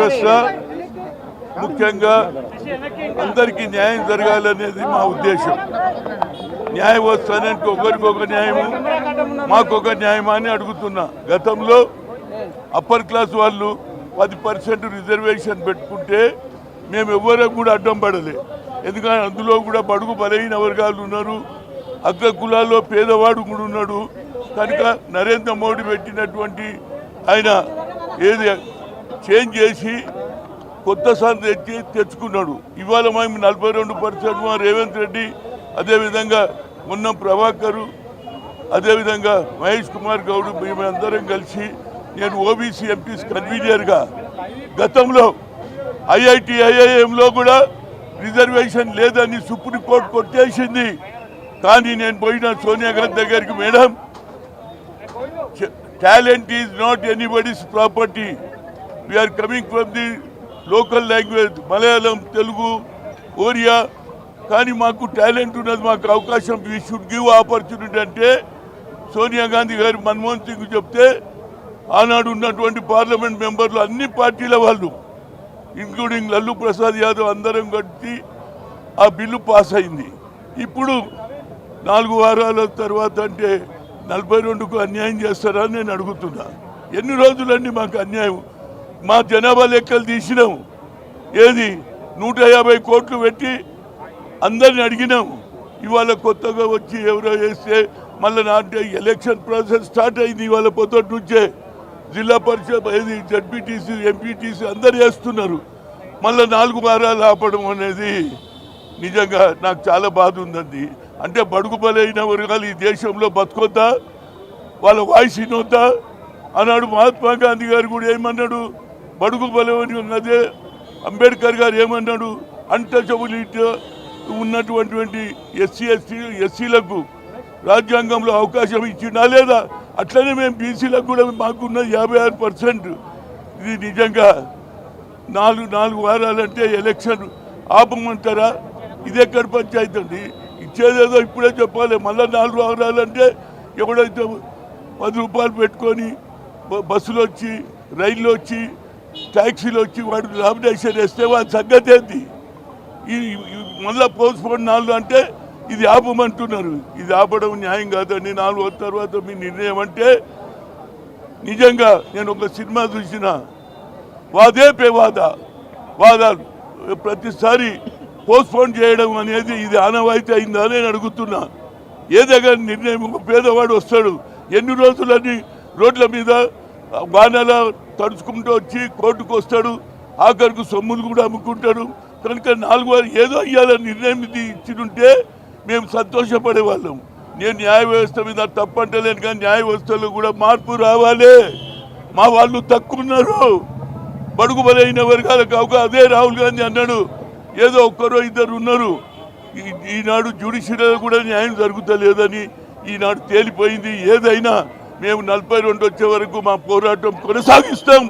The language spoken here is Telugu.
వ్యవస్థ ముఖ్యంగా అందరికీ న్యాయం జరగాలనేది మా ఉద్దేశం. న్యాయ వ్యవస్థ అనేది ఒకరికొక న్యాయము, మాకొక న్యాయమా అని అడుగుతున్నా. గతంలో అప్పర్ క్లాస్ వాళ్ళు 10% రిజర్వేషన్ పెట్టుకుంటే మేము ఎవరికి కూడా అడ్డం పడలే. ఎందుకంటే అందులో కూడా బడుగు బలహీన వర్గాలు ఉన్నారు, అగ్ర కులాల్లో పేదవాడు కూడా ఉన్నాడు. కనుక నరేంద్ర మోడీ పెట్టినటువంటి ఆయన ఏది చేంజ్ చేసి కొత్త సార్ తెచ్చుకున్నాడు. ఇవాళ మేము 42%, మా రేవంత్ రెడ్డి, అదేవిధంగా మొన్న ప్రభాకరు, అదేవిధంగా మహేష్ కుమార్ గౌడ్, మేమందరం కలిసి నేను ఓబీసీ ఎంపీస్ కన్వీనర్గా గతంలో ఐఐటి ఐఐఎంలో కూడా రిజర్వేషన్ లేదని సుప్రీంకోర్టు కొట్టేసింది. కానీ నేను పోయిన సోనియా గాంధీ దగ్గరికి, madam talent is not anybody's property, we are coming from the local language, Malayalam, Telugu, Oriya, కానీ మాకు టాలెంట్ ఉన్నది, మాకు అవకాశం, వీ షుడ్ గివ్ ఆపర్చునిటీ అంటే సోనియా గాంధీ గారు మన్మోహన్ సింగ్ చెప్తే ఆనాడు ఉన్నటువంటి పార్లమెంట్ మెంబర్లు అన్ని పార్టీల వాళ్ళు ఇంక్లూడింగ్ లల్లు ప్రసాద్ యాదవ్ అందరం కలిసి ఆ బిల్లు పాస్ అయింది. ఇప్పుడు 4 వారాల తర్వాత అంటే 42కు అన్యాయం చేస్తారా అని నేను అడుగుతున్నా. ఎన్ని రోజులండి మాకు అన్యాయం? మా జనాభా లెక్కలు తీసినాము, ఏది 150 కోట్లు పెట్టి అందరిని అడిగినాము. ఇవాళ కొత్తగా వచ్చి ఎవరో చేస్తే మళ్ళీ నాటే ఎలక్షన్ ప్రాసెస్ స్టార్ట్ అయింది. ఇవాళ పొద్దుటి నుంచే జిల్లా పరిషత్, ఏది జడ్పీటీసీ, ఎంపీటీసీ అందరు చేస్తున్నారు. మళ్ళీ 4 వారాలు ఆపడం అనేది నిజంగా నాకు చాలా బాధ ఉందండి. అంటే బడుగు బలైన వర్గాలు ఈ దేశంలో బతుకొద్దా, వాళ్ళ వాయిస్ వినొద్దా? అన్నాడు మహాత్మా గాంధీ గారు కూడా ఏమన్నాడు, బడుగు బలమైన అదే అంబేద్కర్ గారు ఏమన్నాడు, అన్టచబిలిటీ ఉన్నటువంటి ఎస్సీలకు రాజ్యాంగంలో అవకాశం ఇచ్చిందా లేదా? అట్లనే మేము బీసీలకు కూడా మాకున్న 56%. ఇది నిజంగా 4 వారాలంటే ఎలక్షన్ ఆపమంటారా? ఇది ఎక్కడ పంచాయతీ అండి? ఇచ్చేదేదో ఇప్పుడే చెప్పాలి. మళ్ళీ 4 వారాలంటే ఎవడైతే 10 రూపాయలు పెట్టుకొని బస్సులు వచ్చి, రైళ్ళు వచ్చి, ట్యాక్సీలు వచ్చి వాడు నామినేషన్ వేస్తే వాడి సంగతి ఏంటి? ఈ మళ్ళీ పోస్ట్పోన్ 4 అంటే ఇది ఆపమంటున్నారు. ఇది ఆపడం న్యాయం కాదండి. 4 తర్వాత మీ నిర్ణయం అంటే నిజంగా నేను ఒక సినిమా చూసిన, వాదే పే వాదాలు ప్రతిసారి పోస్ట్పోన్ చేయడం అనేది ఇది ఆనవాయితీ అయిందా అని నేను అడుగుతున్నా. ఏదైనా నిర్ణయం, ఒక పేదవాడు వస్తాడు, ఎన్ని రోజులని రోడ్ల మీద వానలా తడుచుకుంటూ వచ్చి కోర్టుకు వస్తాడు, ఆఖరికి సొమ్ములు కూడా అమ్ముకుంటాడు. కనుక 4 వారు ఏదో ఇవ్వాలని నిర్ణయం ఇచ్చినుంటే మేము సంతోషపడేవాళ్ళం. నేను న్యాయ వ్యవస్థ మీద తప్పంటలేను, కానీ న్యాయ వ్యవస్థలో కూడా మార్పు రావాలి. మా వాళ్ళు తక్కువ ఉన్నారు, బడుగు బలైన వర్గాలకు అదే రాహుల్ గాంధీ అన్నాడు, ఏదో 1-2 ఉన్నారు. ఈనాడు జ్యుడిషియరీలో కూడా న్యాయం జరుగుతలేదని ఈనాడు తేలిపోయింది. ఏదైనా మేము 42 వచ్చే వరకు మా పోరాటం కొనసాగిస్తాం.